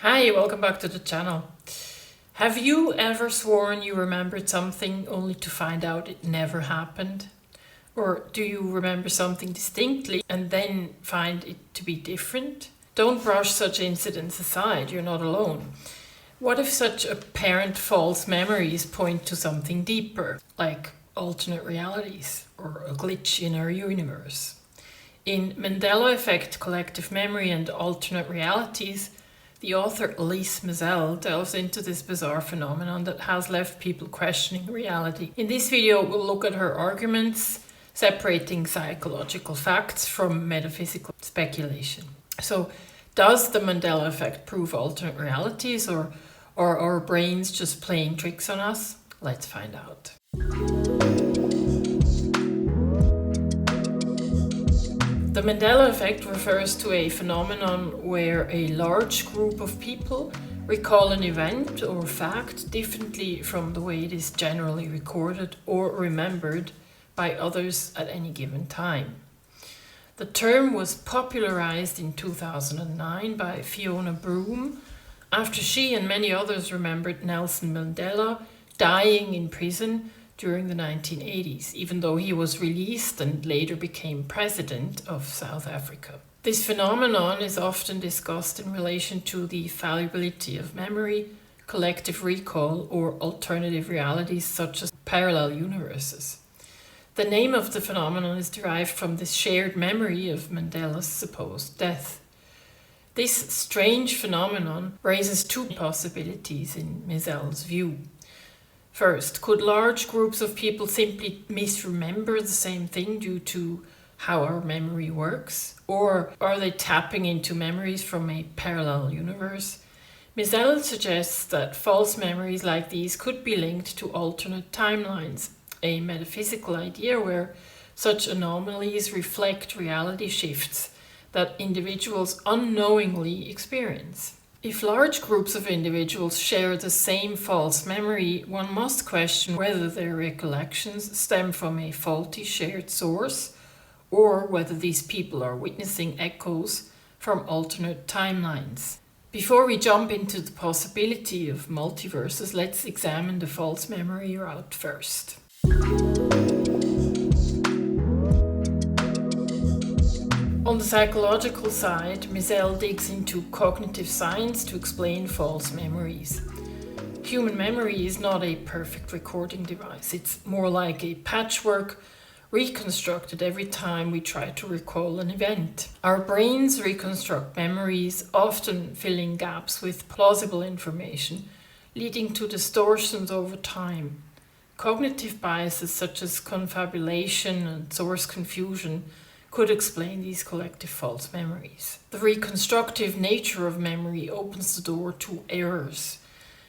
Hi, welcome back to the channel. Have you ever sworn you remembered something only to find out it never happened? Or do you remember something distinctly and then find it to be different? Don't brush such incidents aside, you're not alone. What if such apparent false memories point to something deeper, like alternate realities or a glitch in our universe? In Mandela Effect, Collective Memory and Alternate Realities, the author Alice Mizelle delves into this bizarre phenomenon that has left people questioning reality. In this video, we'll look at her arguments, separating psychological facts from metaphysical speculation. So, does the Mandela effect prove alternate realities, or are our brains just playing tricks on us? Let's find out. The Mandela effect refers to a phenomenon where a large group of people recall an event or fact differently from the way it is generally recorded or remembered by others at any given time. The term was popularized in 2009 by Fiona Broome after she and many others remembered Nelson Mandela dying in prison during the 1980s, even though he was released and later became president of South Africa. This phenomenon is often discussed in relation to the fallibility of memory, collective recall, or alternative realities such as parallel universes. The name of the phenomenon is derived from this shared memory of Mandela's supposed death. This strange phenomenon raises two possibilities in Mizelle's view. First, could large groups of people simply misremember the same thing due to how our memory works? Or are they tapping into memories from a parallel universe? Mizelle suggests that false memories like these could be linked to alternate timelines, a metaphysical idea where such anomalies reflect reality shifts that individuals unknowingly experience. If large groups of individuals share the same false memory, one must question whether their recollections stem from a faulty shared source or whether these people are witnessing echoes from alternate timelines. Before we jump into the possibility of multiverses, let's examine the false memory route first. On the psychological side, Mizelle digs into cognitive science to explain false memories. Human memory is not a perfect recording device. It's more like a patchwork reconstructed every time we try to recall an event. Our brains reconstruct memories, often filling gaps with plausible information, leading to distortions over time. Cognitive biases such as confabulation and source confusion could explain these collective false memories. The reconstructive nature of memory opens the door to errors.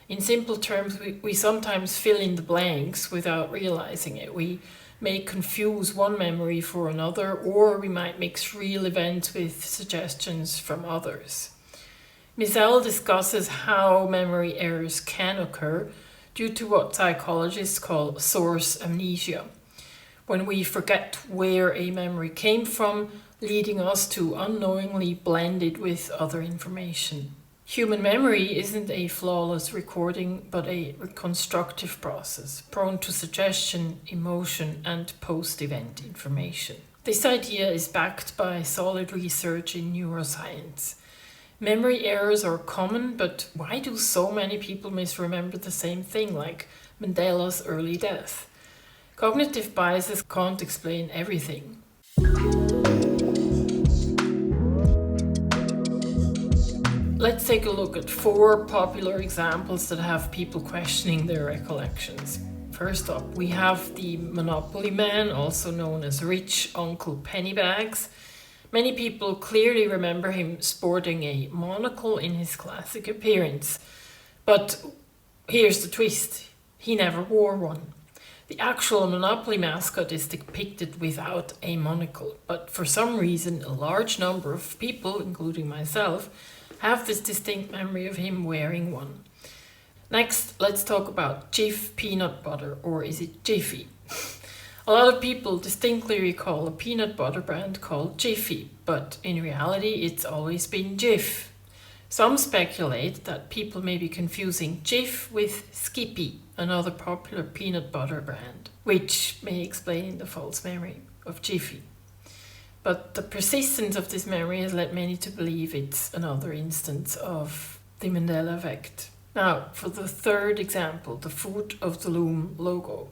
In simple terms, we sometimes fill in the blanks without realizing it. We may confuse one memory for another, or we might mix real events with suggestions from others. Mizelle discusses how memory errors can occur due to what psychologists call source amnesia, when we forget where a memory came from, leading us to unknowingly blend it with other information. Human memory isn't a flawless recording, but a reconstructive process, prone to suggestion, emotion, and post-event information. This idea is backed by solid research in neuroscience. Memory errors are common, but why do so many people misremember the same thing, like Mandela's early death? Cognitive biases can't explain everything. Let's take a look at 4 popular examples that have people questioning their recollections. First up, we have the Monopoly Man, also known as Rich Uncle Pennybags. Many people clearly remember him sporting a monocle in his classic appearance. But here's the twist, he never wore one. The actual Monopoly mascot is depicted without a monocle, but for some reason a large number of people, including myself, have this distinct memory of him wearing one. Next, let's talk about Jif peanut butter, or is it Jiffy? A lot of people distinctly recall a peanut butter brand called Jiffy, but in reality it's always been Jif. Some speculate that people may be confusing Jif with Skippy, another popular peanut butter brand, which may explain the false memory of Jiffy. But the persistence of this memory has led many to believe it's another instance of the Mandela Effect. Now, for the third example, the Fruit of the Loom logo.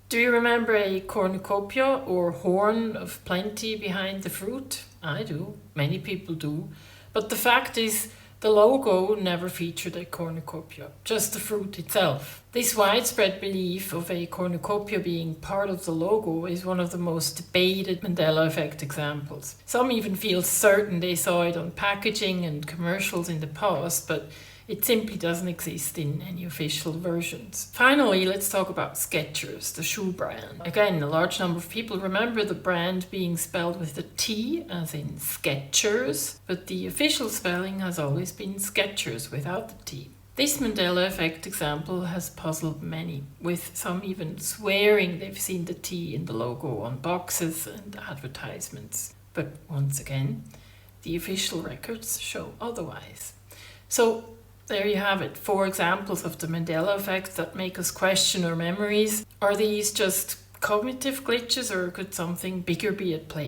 Do you remember a cornucopia or horn of plenty behind the fruit? I do, many people do. But the fact is, the logo never featured a cornucopia, just the fruit itself. This widespread belief of a cornucopia being part of the logo is one of the most debated Mandela Effect examples. Some even feel certain they saw it on packaging and commercials in the past, but it simply doesn't exist in any official versions. Finally, let's talk about Skechers, the shoe brand. Again, a large number of people remember the brand being spelled with a T, as in Skechers, but the official spelling has always been Skechers without the T. This Mandela Effect example has puzzled many, with some even swearing they've seen the T in the logo on boxes and advertisements. But once again, the official records show otherwise. So, there you have it, 4 examples of the Mandela Effect that make us question our memories. Are these just cognitive glitches, or could something bigger be at play?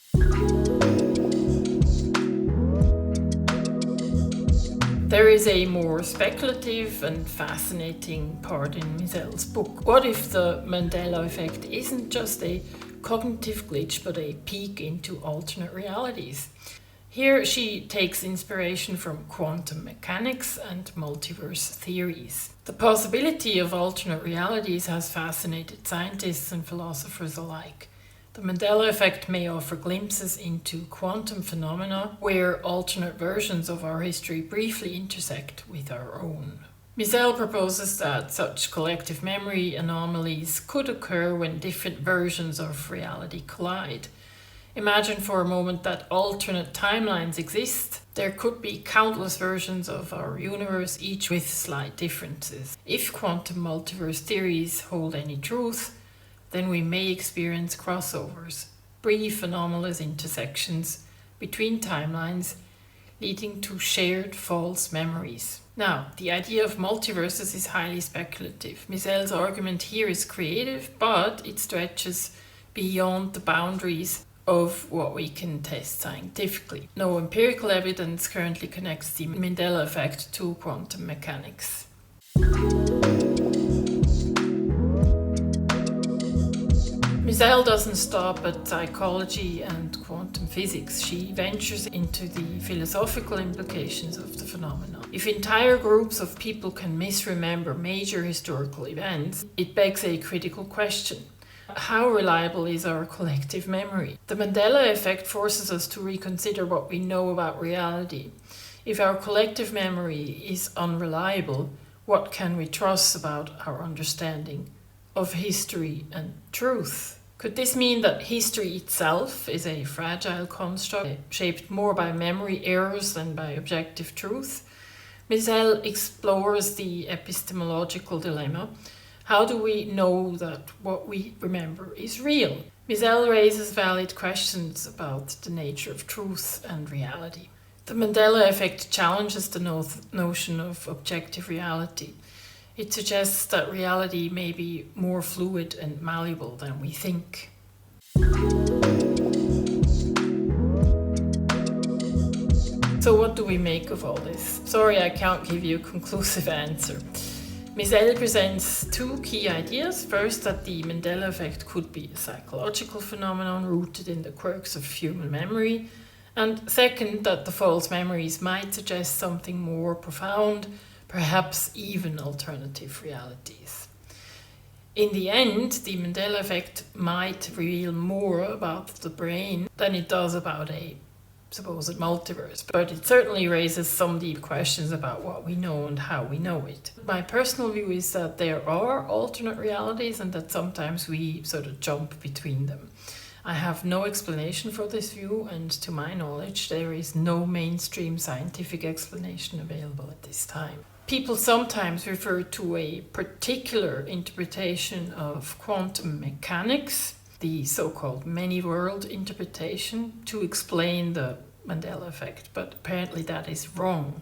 There is a more speculative and fascinating part in Mizelle's book. What if the Mandela Effect isn't just a cognitive glitch, but a peek into alternate realities? Here she takes inspiration from quantum mechanics and multiverse theories. The possibility of alternate realities has fascinated scientists and philosophers alike. The Mandela Effect may offer glimpses into quantum phenomena where alternate versions of our history briefly intersect with our own. Mizelle proposes that such collective memory anomalies could occur when different versions of reality collide. Imagine for a moment that alternate timelines exist. There could be countless versions of our universe, each with slight differences. If quantum multiverse theories hold any truth, then we may experience crossovers, brief anomalous intersections between timelines, leading to shared false memories. Now, the idea of multiverses is highly speculative. Mizelle's argument here is creative, but it stretches beyond the boundaries of what we can test scientifically. No empirical evidence currently connects the Mandela Effect to quantum mechanics. Mizelle doesn't stop at psychology and quantum physics. She ventures into the philosophical implications of the phenomenon. If entire groups of people can misremember major historical events, it begs a critical question. How reliable is our collective memory? The Mandela Effect forces us to reconsider what we know about reality. If our collective memory is unreliable, what can we trust about our understanding of history and truth? Could this mean that history itself is a fragile construct, shaped more by memory errors than by objective truth? Mizelle explores the epistemological dilemma. How do we know that what we remember is real? Mizelle raises valid questions about the nature of truth and reality. The Mandela Effect challenges the notion of objective reality. It suggests that reality may be more fluid and malleable than we think. So what do we make of all this? Sorry, I can't give you a conclusive answer. Mizelle presents 2 key ideas. First, that the Mandela Effect could be a psychological phenomenon rooted in the quirks of human memory. And second, that the false memories might suggest something more profound, perhaps even alternative realities. In the end, the Mandela Effect might reveal more about the brain than it does about a supposed multiverse, but it certainly raises some deep questions about what we know and how we know it. My personal view is that there are alternate realities and that sometimes we sort of jump between them. I have no explanation for this view, and to my knowledge, there is no mainstream scientific explanation available at this time. People sometimes refer to a particular interpretation of quantum mechanics, the so-called many-world interpretation, to explain the Mandela Effect, but apparently that is wrong.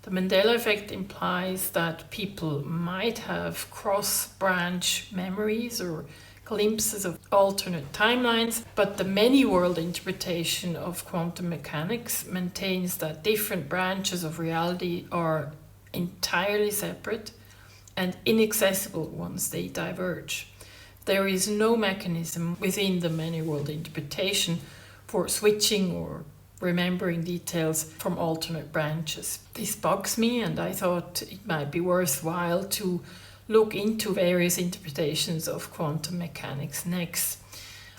The Mandela Effect implies that people might have cross-branch memories or glimpses of alternate timelines, but the many-world interpretation of quantum mechanics maintains that different branches of reality are entirely separate and inaccessible once they diverge. There is no mechanism within the many-world interpretation for switching or remembering details from alternate branches. This bugs me, and I thought it might be worthwhile to look into various interpretations of quantum mechanics next.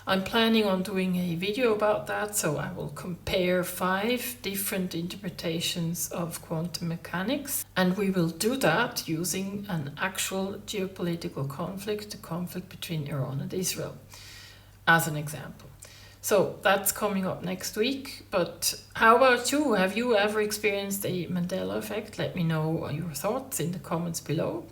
I'm planning on doing a video about that, so I will compare 5 different interpretations of quantum mechanics, and we will do that using an actual geopolitical conflict, the conflict between Iran and Israel, as an example. So that's coming up next week. But how about you? Have you ever experienced a Mandela effect? Let me know your thoughts in the comments below.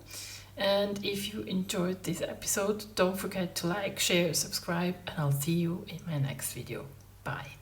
And if you enjoyed this episode, don't forget to like, share, subscribe, and I'll see you in my next video. Bye.